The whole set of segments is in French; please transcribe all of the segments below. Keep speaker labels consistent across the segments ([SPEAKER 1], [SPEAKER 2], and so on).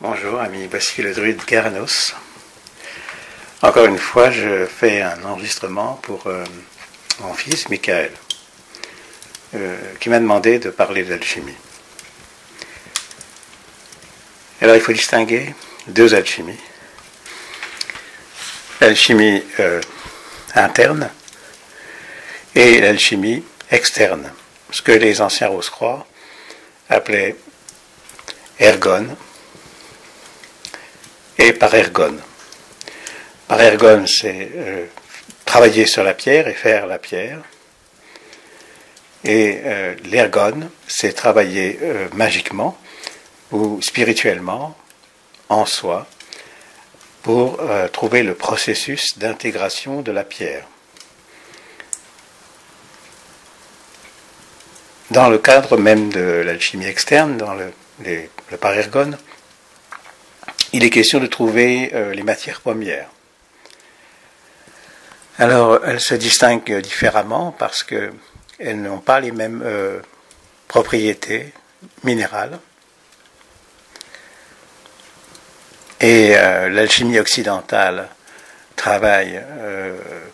[SPEAKER 1] Bonjour amis, voici le druide Garanos. Encore une fois, je fais un enregistrement pour mon fils Michael, qui m'a demandé de parler d'alchimie. Alors il faut distinguer deux alchimies. L'alchimie interne et l'alchimie externe, ce que les anciens Rose-Croix appelaient ergon et parergon. Parergon, c'est travailler sur la pierre et faire la pierre. Et l'ergon, c'est travailler magiquement ou spirituellement en soi pour trouver le processus d'intégration de la pierre. Dans le cadre même de l'alchimie externe, dans le parergon, il est question de trouver les matières premières. Alors, elles se distinguent différemment parce qu'elles n'ont pas les mêmes propriétés minérales. Et l'alchimie occidentale travaille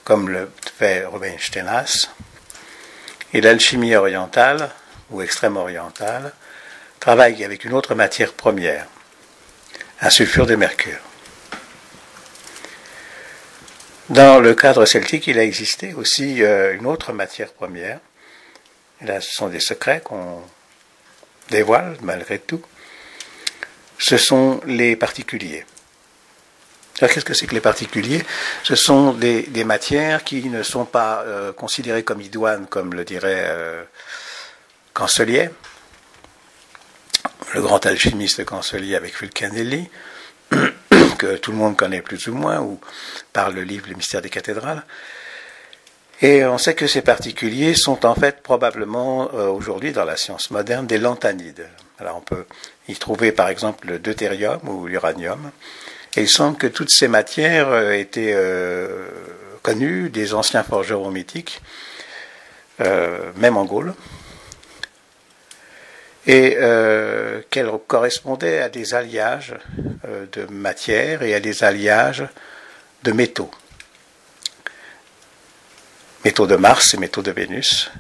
[SPEAKER 1] comme le fait Rubinstein Steenhas, et l'alchimie orientale, ou extrême orientale, travaille avec une autre matière première, un sulfure de mercure. Dans le cadre celtique, il a existé aussi une autre matière première. Et là, ce sont des secrets qu'on dévoile malgré tout. Ce sont les particuliers. Alors, qu'est-ce que c'est que les particuliers? Ce sont des matières qui ne sont pas considérées comme idoines, comme le dirait Cancellier, le grand alchimiste Cancellier avec Fulcanelli, que tout le monde connaît plus ou moins, ou par le livre Le mystère des cathédrales. Et on sait que ces particuliers sont en fait probablement aujourd'hui dans la science moderne des lanthanides. Alors on peut y trouver par exemple le deutérium ou l'uranium. Et il semble que toutes ces matières étaient connues des anciens forgerons mythiques, même en Gaule, et qu'elles correspondaient à des alliages de matières et à des alliages de métaux. Métaux de Mars et métaux de Vénus,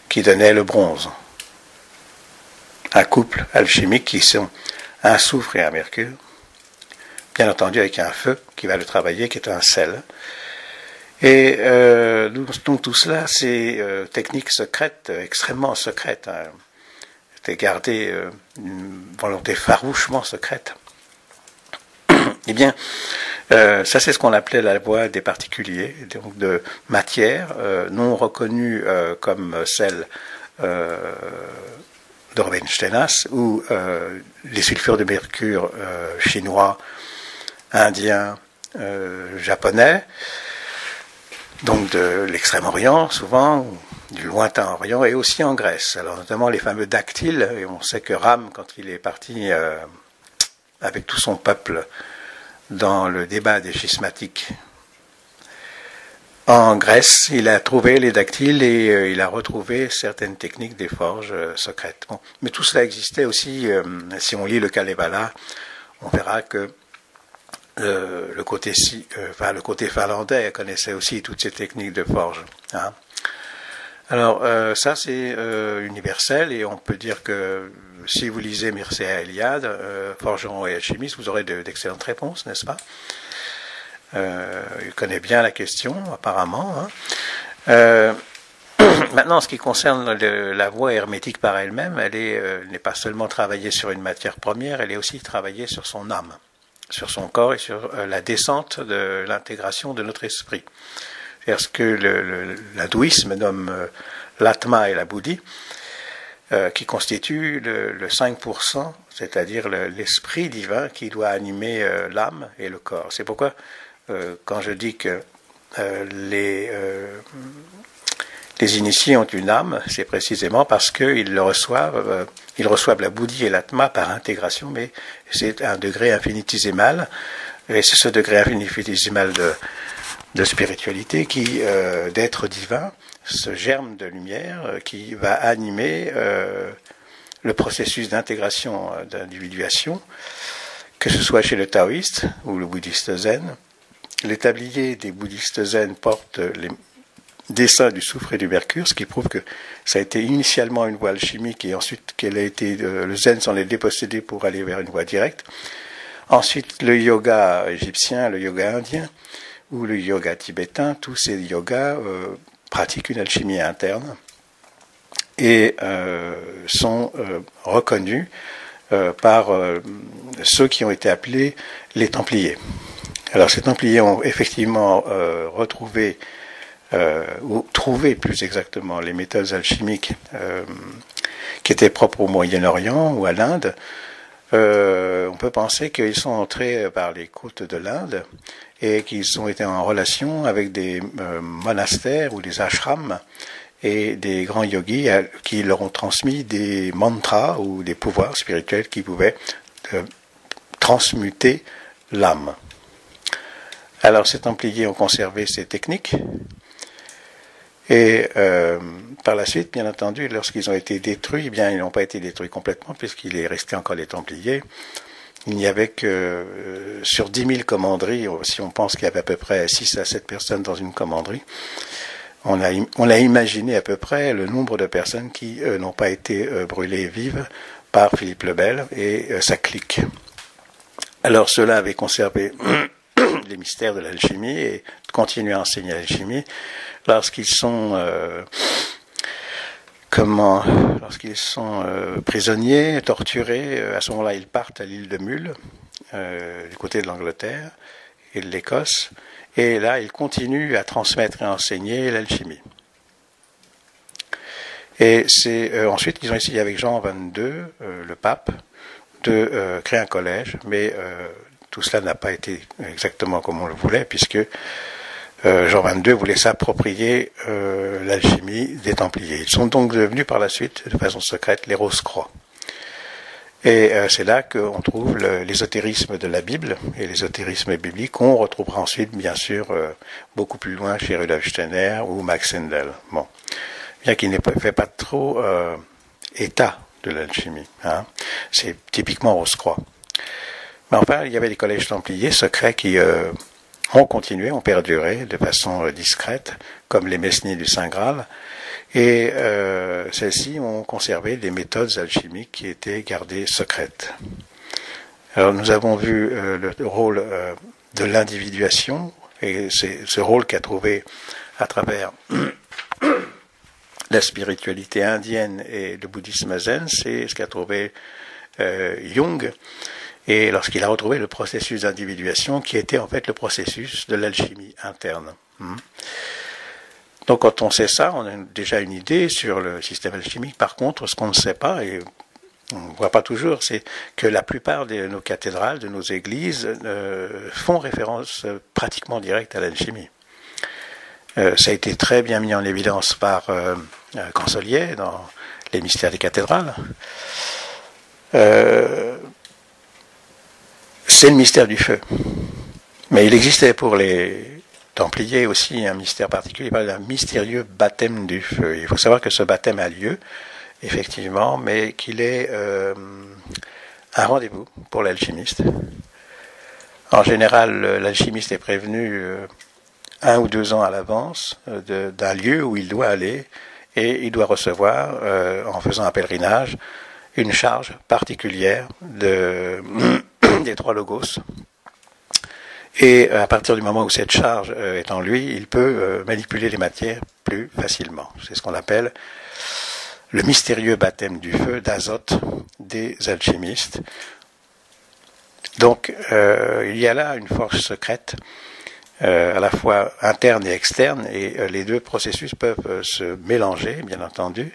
[SPEAKER 1] qui donnaient le bronze. Un couple alchimique qui sont un soufre et un mercure, bien entendu avec un feu qui va le travailler, qui est un sel. Et donc tout cela, c'est techniques secrètes, extrêmement secrètes. Hein. C'était gardé une volonté farouchement secrète. Eh bien, ça c'est ce qu'on appelait la voie des particuliers, donc de matière non reconnue comme celle de Rubinstein Steenhas ou les sulfures de mercure chinois, indiens, japonais, donc de l'Extrême-Orient souvent, du lointain Orient, et aussi en Grèce. Alors notamment les fameux dactyles, et on sait que Rame, quand il est parti avec tout son peuple dans le débat des schismatiques en Grèce, il a trouvé les dactyles et il a retrouvé certaines techniques des forges secrètes. Bon. Mais tout cela existait aussi, si on lit le Kalevala, on verra que le côté finlandais connaissait aussi toutes ces techniques de forge. Hein. Alors ça c'est universel, et on peut dire que si vous lisez Mircea Eliade, forgeron et alchimiste, vous aurez d'excellentes réponses, n'est-ce pas? Il connaît bien la question, apparemment. Hein. Maintenant, en ce qui concerne la voie hermétique par elle-même, elle n'est pas seulement travaillée sur une matière première, elle est aussi travaillée sur son âme, sur son corps et sur la descente de l'intégration de notre esprit. C'est ce que l'hindouisme nomme l'atma et la bouddhi, qui constituent le 5%, c'est-à-dire l'esprit divin qui doit animer l'âme et le corps. C'est pourquoi, quand je dis que les initiés ont une âme, c'est précisément parce qu'ils reçoivent la bouddhi et l'atma par intégration, mais c'est un degré infinitésimal, et c'est ce degré infinitésimal de spiritualité d'être divin, ce germe de lumière qui va animer le processus d'intégration, d'individuation, que ce soit chez le taoïste ou le bouddhiste zen. Les tabliers des bouddhistes zen portent les dessins du soufre et du mercure, ce qui prouve que ça a été initialement une voie alchimique et ensuite qu'elle a été, le zen s'en est dépossédé pour aller vers une voie directe. Ensuite, le yoga égyptien, le yoga indien ou le yoga tibétain, tous ces yogas pratiquent une alchimie interne et sont reconnus par ceux qui ont été appelés les Templiers. Alors ces Templiers ont effectivement retrouvé ou trouvé plus exactement les méthodes alchimiques qui étaient propres au Moyen-Orient ou à l'Inde. On peut penser qu'ils sont entrés par les côtes de l'Inde et qu'ils ont été en relation avec des monastères ou des ashrams et des grands yogis qui leur ont transmis des mantras ou des pouvoirs spirituels qui pouvaient transmuter l'âme. Alors ces Templiers ont conservé ces techniques et par la suite, bien entendu, lorsqu'ils ont été détruits, bien ils n'ont pas été détruits complètement puisqu'il est resté encore les Templiers. Il n'y avait que sur 10 000 commanderies, si on pense qu'il y avait à peu près 6 à 7 personnes dans une commanderie, on a imaginé à peu près le nombre de personnes qui n'ont pas été brûlées vives par Philippe le Bel et sa clique. Alors ceux-là avaient conservé les mystères de l'alchimie et continuent à enseigner l'alchimie. Lorsqu'ils sont prisonniers, torturés, à ce moment-là ils partent à l'île de Mull, du côté de l'Angleterre et de l'Écosse, et là ils continuent à transmettre et à enseigner l'alchimie. Et c'est ensuite qu'ils ont essayé avec Jean XXII, le pape, de créer un collège, mais tout cela n'a pas été exactement comme on le voulait, puisque Jean XXII voulait s'approprier l'alchimie des Templiers. Ils sont donc devenus par la suite, de façon secrète, les Rose-Croix. Et c'est là qu'on trouve l'ésotérisme de la Bible et l'ésotérisme biblique qu'on retrouvera ensuite, bien sûr, beaucoup plus loin chez Rudolf Steiner ou Max Sendel. Bon, bien qu'il n'ait fait pas trop état de l'alchimie. Hein. C'est typiquement Rose-Croix. Mais enfin, il y avait des collèges templiers secrets qui ont continué, ont perduré de façon discrète, comme les Mesniers du Saint Graal, et celles-ci ont conservé des méthodes alchimiques qui étaient gardées secrètes. Alors nous avons vu le rôle de l'individuation, et c'est ce rôle qu'a trouvé à travers la spiritualité indienne et le bouddhisme zen, c'est ce qu'a trouvé Jung, et lorsqu'il a retrouvé le processus d'individuation qui était en fait le processus de l'alchimie interne. Donc quand on sait ça, on a déjà une idée sur le système alchimique. Par contre, ce qu'on ne sait pas, et on ne voit pas toujours, c'est que la plupart de nos cathédrales, de nos églises, font référence pratiquement directe à l'alchimie. Ça a été très bien mis en évidence par Cancelier dans les mystères des cathédrales. C'est le mystère du feu. Mais il existait pour les Templiers aussi un mystère particulier, il parle d'un mystérieux baptême du feu. Il faut savoir que ce baptême a lieu, effectivement, mais qu'il est un rendez-vous pour l'alchimiste. En général, l'alchimiste est prévenu 1 ou 2 ans à l'avance d'un lieu où il doit aller et il doit recevoir, en faisant un pèlerinage, une charge particulière des 3 logos. Et à partir du moment où cette charge est en lui, il peut manipuler les matières plus facilement. C'est ce qu'on appelle le mystérieux baptême du feu d'azote des alchimistes. Donc il y a là une force secrète, à la fois interne et externe, et les deux processus peuvent se mélanger, bien entendu.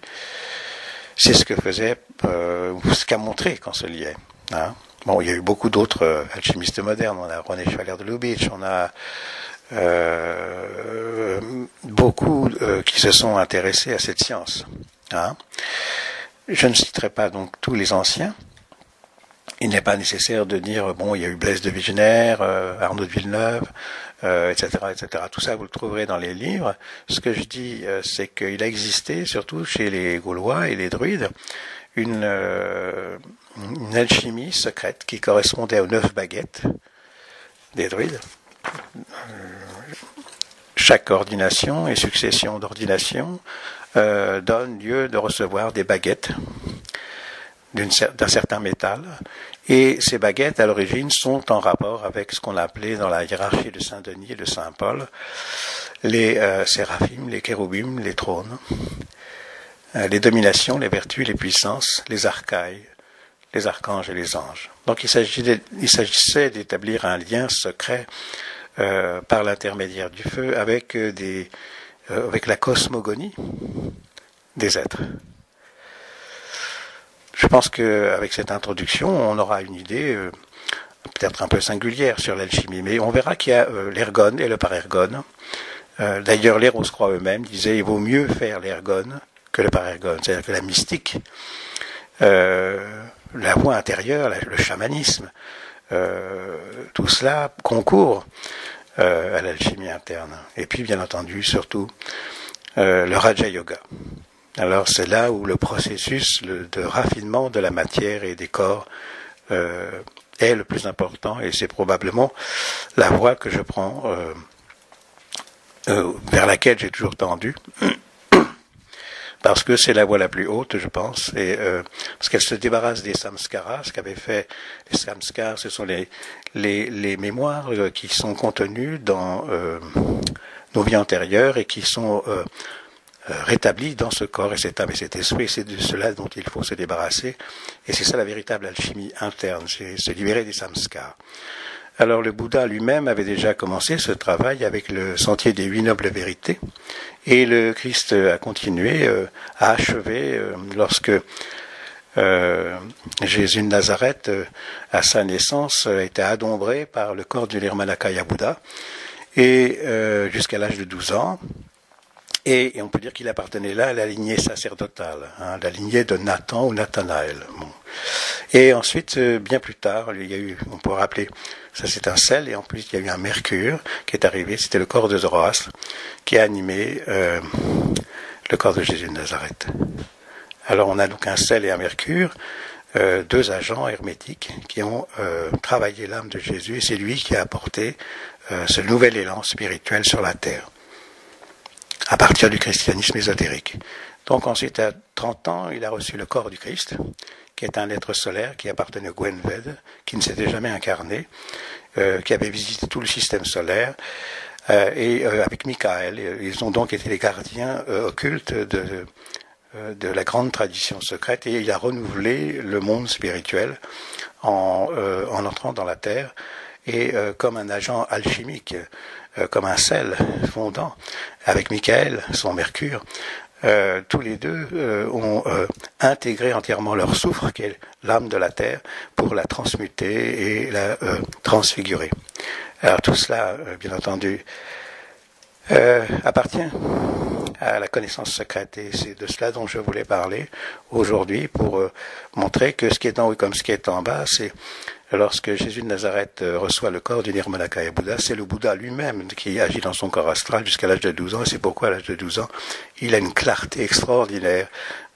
[SPEAKER 1] C'est ce que faisait, ce qu'a montré Cancelier. Hein. Bon, il y a eu beaucoup d'autres alchimistes modernes. On a René Schwaller de Lubitsch, on a beaucoup qui se sont intéressés à cette science. Hein. Je ne citerai pas donc tous les anciens. Il n'est pas nécessaire de dire, bon, il y a eu Blaise de Vigenère, Arnaud de Villeneuve, etc., etc. Tout ça, vous le trouverez dans les livres. Ce que je dis, c'est qu'il a existé, surtout chez les Gaulois et les Druides, une alchimie secrète qui correspondait aux 9 baguettes des druides. Chaque ordination et succession d'ordinations donne lieu de recevoir des baguettes d'un certain métal. Et ces baguettes, à l'origine, sont en rapport avec ce qu'on appelait dans la hiérarchie de Saint-Denis et de Saint-Paul les séraphim, les kéroubim, les trônes, les dominations, les vertus, les puissances, les arcailles, les archanges et les anges. Donc il s'agissait d'établir un lien secret par l'intermédiaire du feu avec la cosmogonie des êtres. Je pense qu'avec cette introduction, on aura une idée peut-être un peu singulière sur l'alchimie, mais on verra qu'il y a l'ergone et le parergone. D'ailleurs, les Rose-Croix eux-mêmes disaient il vaut mieux faire l'ergone que le parergone, c'est-à-dire que la mystique, la voie intérieure, le chamanisme, tout cela concourt à l'alchimie interne. Et puis, bien entendu, surtout, le Raja Yoga. Alors, c'est là où le processus de raffinement de la matière et des corps est le plus important, et c'est probablement la voie que je prends, vers laquelle j'ai toujours tendu, parce que c'est la voie la plus haute, je pense, et parce qu'elle se débarrasse des samskaras. Ce qu'avaient fait les samskaras, ce sont les mémoires qui sont contenues dans nos vies antérieures et qui sont rétablis dans ce corps et cette âme et cet esprit. C'est de cela dont il faut se débarrasser, et c'est ça la véritable alchimie interne, c'est se libérer des samskaras. Alors le Bouddha lui-même avait déjà commencé ce travail avec le sentier des 8 nobles vérités, et le Christ a continué, a achevé lorsque Jésus de Nazareth, à sa naissance, a été adombré par le corps du Nirmanakaya Bouddha, et jusqu'à l'âge de 12 ans. Et on peut dire qu'il appartenait là à la lignée sacerdotale, la lignée de Nathan ou Nathanaël. Bon. Et ensuite, bien plus tard, il y a eu, on peut rappeler, ça c'est un sel, et en plus il y a eu un Mercure qui est arrivé, c'était le corps de Zoroastre, qui a animé le corps de Jésus de Nazareth. Alors on a donc un sel et un Mercure, 2 agents hermétiques qui ont travaillé l'âme de Jésus, et c'est lui qui a apporté ce nouvel élan spirituel sur la terre, à partir du christianisme ésotérique. Donc ensuite, à 30 ans, il a reçu le corps du Christ, qui est un être solaire qui appartenait au Gwenved, qui ne s'était jamais incarné, qui avait visité tout le système solaire, et avec Michael, ils ont donc été les gardiens occultes de la grande tradition secrète, et il a renouvelé le monde spirituel en entrant dans la terre, et comme un agent alchimique, comme un sel fondant, avec Michael, son Mercure, tous les deux ont intégré entièrement leur soufre, qui est l'âme de la terre, pour la transmuter et la transfigurer. Alors tout cela, bien entendu, appartient à la connaissance secrète, et c'est de cela dont je voulais parler aujourd'hui, pour montrer que ce qui est en haut comme ce qui est en bas, c'est lorsque Jésus de Nazareth reçoit le corps du Nirmanakaya Bouddha, c'est le Bouddha lui-même qui agit dans son corps astral jusqu'à l'âge de 12 ans, et c'est pourquoi à l'âge de 12 ans, il a une clarté extraordinaire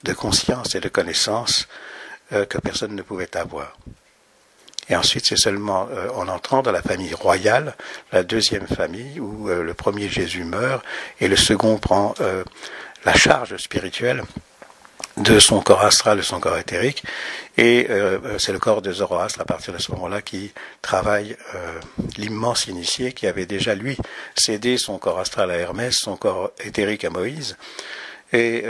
[SPEAKER 1] de conscience et de connaissance que personne ne pouvait avoir. Et ensuite, c'est seulement en entrant dans la famille royale, la deuxième famille, où le premier Jésus meurt, et le second prend la charge spirituelle de son corps astral, de son corps éthérique, et c'est le corps de Zoroastre à partir de ce moment-là qui travaille l'immense initié qui avait déjà lui cédé son corps astral à Hermès, son corps éthérique à Moïse, et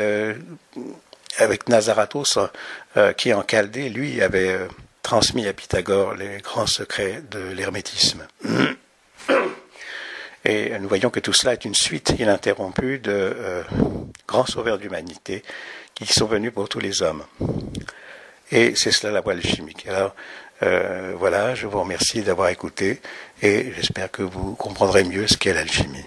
[SPEAKER 1] avec Nazarathos qui en Chaldée lui avait transmis à Pythagore les grands secrets de l'hermétisme. Et nous voyons que tout cela est une suite ininterrompue de grands sauveurs d'humanité qui sont venus pour tous les hommes. Et c'est cela la voie alchimique. Alors, voilà, je vous remercie d'avoir écouté, et j'espère que vous comprendrez mieux ce qu'est l'alchimie.